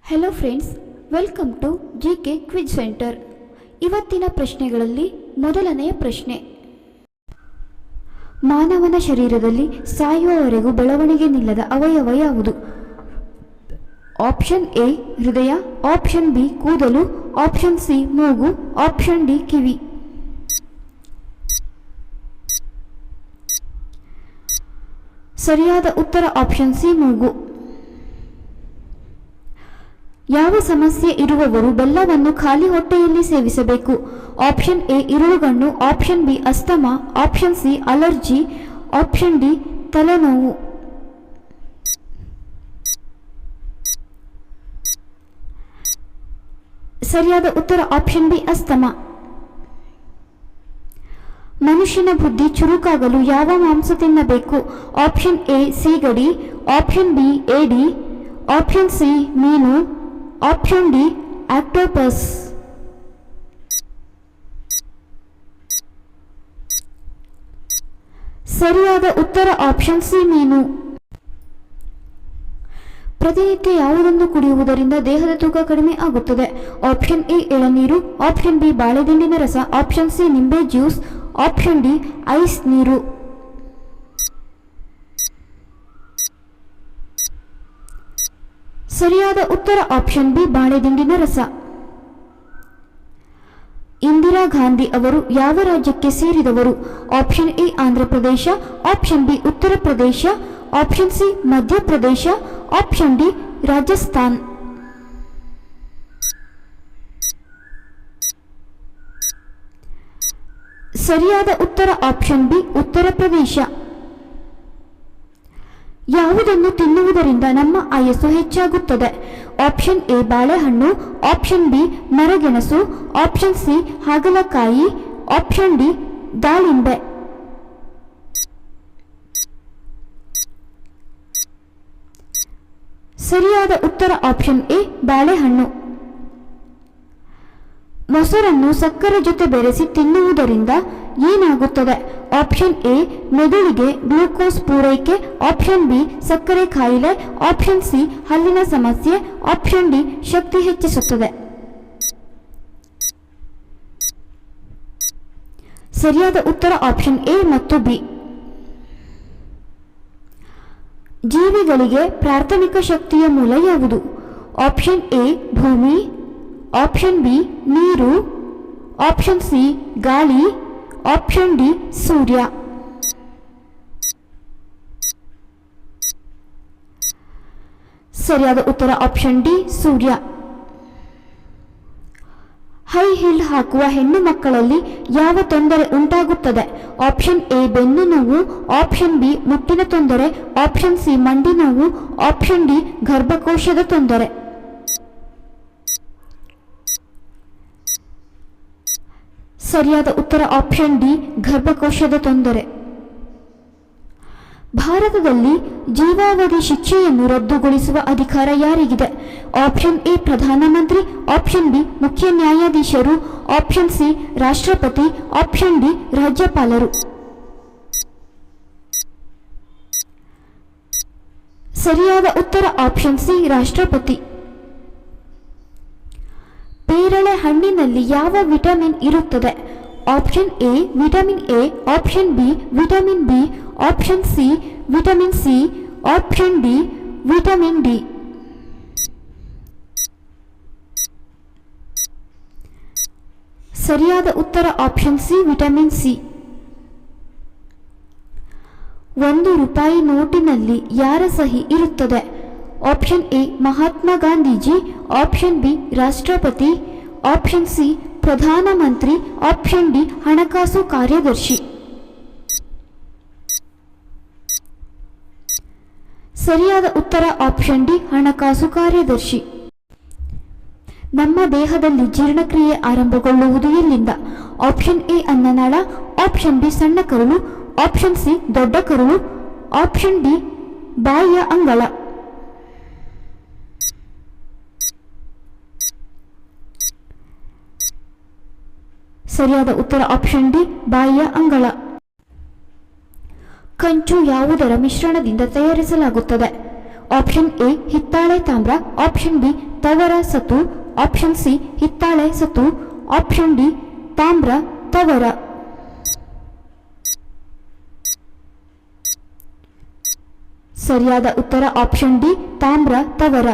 Hello friends, welcome to GK quiz centre. ಇವತ್ತಿನ ಪ್ರಶ್ನೆಗಳಲ್ಲಿ ಮೊದಲನೆಯ ಪ್ರಶ್ನೆ: ಮಾನವನ ಶರೀರದಲ್ಲಿ ಸಾಯುವವರೆಗೂ ಬೆಳವಣಿಗೆ ನಿಲ್ಲದ ಅವಯವ ಯಾವುದು? ಆಪ್ಷನ್ ಎ ಹೃದಯ, ಆಪ್ಷನ್ ಬಿ ಕೂದಲು, ಆಪ್ಷನ್ ಸಿ ಮೂಗು, ಆಪ್ಷನ್ ಡಿ ಕಿವಿ. ಸರಿಯಾದ ಉತ್ತರ ಆಪ್ಷನ್ ಸಿ ಮೂಗು. ಯಾವ ಸಮಸ್ಯೆ ಇರುವವರು ಬೆಲ್ಲವನ್ನು ಖಾಲಿ ಹೊಟ್ಟೆಯಲ್ಲಿ ಸೇವಿಸಬೇಕು? ಆಪ್ಷನ್ ಎ ಇರುಳುಗಣ್ಣು, option B asthma, option C allergy, option D ತಲೆನೋವು. ಸರಿಯಾದ ಉತ್ತರ ಆಪ್ಷನ್ ಬಿ ಅಸ್ತಮಾ. ಮನುಷ್ಯನ ಬುದ್ಧಿ ಚುರುಕಾಗಲು ಯಾವ ಮಾಂಸ ತಿನ್ನಬೇಕು? ಆಪ್ಷನ್ ಎ ಸೀಗಡಿ, ಆಪ್ಷನ್ ಬಿ ಏಡಿ, ಆಪ್ಷನ್ ಸಿ ಮೀನು, ಆಪ್ಷನ್ ಡಿ ಆಕ್ಟೋಪಸ್. ಸರಿಯಾದ ಉತ್ತರ ಆಪ್ಷನ್ ಸಿ ಮೀನು. ಪ್ರತಿನಿತ್ಯ ಯಾವುದನ್ನು ಕುಡಿಯುವುದರಿಂದ ದೇಹದ ತೂಕ ಕಡಿಮೆ ಆಗುತ್ತದೆ? ಆಪ್ಷನ್ ಎ ಎಳನೀರು, ಆಪ್ಷನ್ ಬಿ ಬಾಳೆದಿಂಡಿನ ರಸ, ಆಪ್ಷನ್ ಸಿ ನಿಂಬೆ ಜ್ಯೂಸ್, ಆಪ್ಷನ್ ಡಿ ಐಸ್ ನೀರು. ಸರಿಯಾದ ಉತ್ತರ ಆಪ್ಷನ್ ಬಿ ಬಾಳೆದಿಂಡಿನ ರಸ. ಇಂದಿರಾ ಗಾಂಧಿ ಅವರು ಯಾವ ರಾಜ್ಯಕ್ಕೆ ಸೇರಿದವರು? Option A Andhra Pradesh, option B Uttar Pradesh, option C Madhya Pradesh, option D Rajasthan. ಸರಿಯಾದ ಉತ್ತರ ಆಪ್ಷನ್ ಬಿ ಉತ್ತರ ಪ್ರದೇಶ. ಯಾವುದನ್ನು ತಿನ್ನುವುದರಿಂದ ನಮ್ಮ ಆಯಸ್ಸು ಹೆಚ್ಚಾಗುತ್ತದೆ? ಆಪ್ಷನ್ ಎ ಬಾಳೆಹಣ್ಣು, ಆಪ್ಷನ್ ಬಿ ಮರಗೆಣಸು, ಆಪ್ಷನ್ ಸಿ ಹಾಗಲಕಾಯಿ, ಆಪ್ಷನ್ ಡಿ ದಾಳಿಂಬೆ. ಸರಿಯಾದ ಉತ್ತರ ಆಪ್ಷನ್ ಎ ಬಾಳೆಹಣ್ಣು. ಮೊಸರನ್ನು ಸಕ್ಕರೆ ಜೊತೆ ಬೆರೆಸಿ ತಿನ್ನುವುದರಿಂದ ಏನಾಗುತ್ತದೆ? ಆಪ್ಷನ್ ಎ ಮೆದುಳಿಗೆ ಗ್ಲೂಕೋಸ್ ಪೂರೈಕೆ, ಆಪ್ಷನ್ ಬಿ ಸಕ್ಕರೆ ಕಾಯಿಲೆ, ಆಪ್ಷನ್ ಸಿ ಹಲ್ಲಿನ ಸಮಸ್ಯೆ, ಆಪ್ಷನ್ ಡಿ ಶಕ್ತಿ ಹೆಚ್ಚಿಸುತ್ತದೆ. ಸರಿಯಾದ ಉತ್ತರ ಆಪ್ಷನ್ ಎ ಮತ್ತು ಬಿ. ಜೀವಿಗಳಿಗೆ ಪ್ರಾಥಮಿಕ ಶಕ್ತಿಯ ಮೂಲ ಯಾವುದು? ಆಪ್ಷನ್ ಎ ಭೂಮಿ, ಆಪ್ಷನ್ ಬಿ ನೀರು, ಆಪ್ಷನ್ ಸಿ ಗಾಳಿ, ಆಪ್ಷನ್ ಡಿ ಸೂರ್ಯ. ಸರಿಯಾದ ಉತ್ತರ ಆಪ್ಷನ್ ಡಿ ಸೂರ್ಯ. ಹೈ ಹೀಲ್ ಹಾಕುವ ಹೆಣ್ಣು ಮಕ್ಕಳಲ್ಲಿ ಯಾವ ತೊಂದರೆ ಉಂಟಾಗುತ್ತದೆ? ಆಪ್ಷನ್ ಎ ಬೆನ್ನು ನೋವು, ಆಪ್ಷನ್ ಬಿ ಮುಟ್ಟಿನ ತೊಂದರೆ, ಆಪ್ಷನ್ ಸಿ ಮಂಡಿ ನೋವು, ಆಪ್ಷನ್ ಡಿ ಗರ್ಭಕೋಶದ ತೊಂದರೆ. ಸರಿಯಾದ ಉತ್ತರ ಆಪ್ಷನ್ ಡಿ ಗರ್ಭಕೋಶದ ತೊಂದರೆ. ಭಾರತದಲ್ಲಿ ಜೀವಾವಧಿ ಶಿಕ್ಷೆಯನ್ನು ರದ್ದುಗೊಳಿಸುವ ಅಧಿಕಾರ ಯಾರಿಗಿದೆ? ಆಪ್ಷನ್ ಎ ಪ್ರಧಾನಮಂತ್ರಿ, ಆಪ್ಷನ್ ಬಿ ಮುಖ್ಯ ನ್ಯಾಯಾಧೀಶರು, ಆಪ್ಷನ್ ಸಿ ರಾಷ್ಟ್ರಪತಿ, ಆಪ್ಷನ್ ಡಿ ರಾಜ್ಯಪಾಲರು. ಸರಿಯಾದ ಉತ್ತರ ಆಪ್ಷನ್ ಸಿ ರಾಷ್ಟ್ರಪತಿ. ಪೇರಳೆ ಹಣ್ಣಿನಲ್ಲಿ ಯಾವ ವಿಟಮಿನ್ ಇರುತ್ತದೆ? Option A vitamin A, option B vitamin B, option C vitamin C, option D vitamin D. ಸರಿಯಾದ ಉತ್ತರ ಆಪ್ಷನ್ ಸಿ ವಿಟಮಿನ್ ಸಿ. ₹1 ನೋಟಿನಲ್ಲಿ ಯಾರ ಸಹಿ ಇರುತ್ತದೆ? Option A Mahatma Gandhiji, option B ರಾಷ್ಟ್ರಪತಿ, ಆಪ್ಷನ್ ಸಿ ಪ್ರಧಾನಮಂತ್ರಿ, ಆಪ್ಷನ್ ಡಿ ಹಣಕಾಸು ಕಾರ್ಯದರ್ಶಿ. ಸರಿಯಾದ ಉತ್ತರ ಆಪ್ಷನ್ ಡಿ ಹಣಕಾಸು ಕಾರ್ಯದರ್ಶಿ. ನಮ್ಮ ದೇಹದಲ್ಲಿ ಜೀರ್ಣಕ್ರಿಯೆ ಆರಂಭಗೊಳ್ಳುವುದು ಎಲ್ಲಿಂದ? ಆಪ್ಷನ್ ಎ ಅನ್ನನಾಳ, ಆಪ್ಷನ್ ಬಿ ಸಣ್ಣ ಕರುಳು, ಆಪ್ಷನ್ ಸಿ ದೊಡ್ಡ ಕರುಳು, ಆಪ್ಷನ್ ಡಿ ಬಾಯಿಯ ಅಂಗಳ. ಸರಿಯಾದ ಉತ್ತರ ಆಪ್ಷನ್ ಡಿ ಬಾಯಿಯ ಅಂಗಳ. ಕಂಚು ಯಾವುದರ ಮಿಶ್ರಣದಿಂದ ತಯಾರಿಸಲಾಗುತ್ತದೆ? ಆಪ್ಷನ್ ಎ ಹಿತ್ತಾಳೆ ತಾಮ್ರ, ಆಪ್ಷನ್ ಬಿ ತವರ ಸತು, ಆಪ್ಷನ್ ಸಿ ಹಿತ್ತಾಳೆ ಸತು, ಆಪ್ಷನ್ ಡಿ ತಾಮ್ರ ತವರ. ಸರಿಯಾದ ಉತ್ತರ ಆಪ್ಷನ್ ಡಿ ತಾಮ್ರ ತವರ.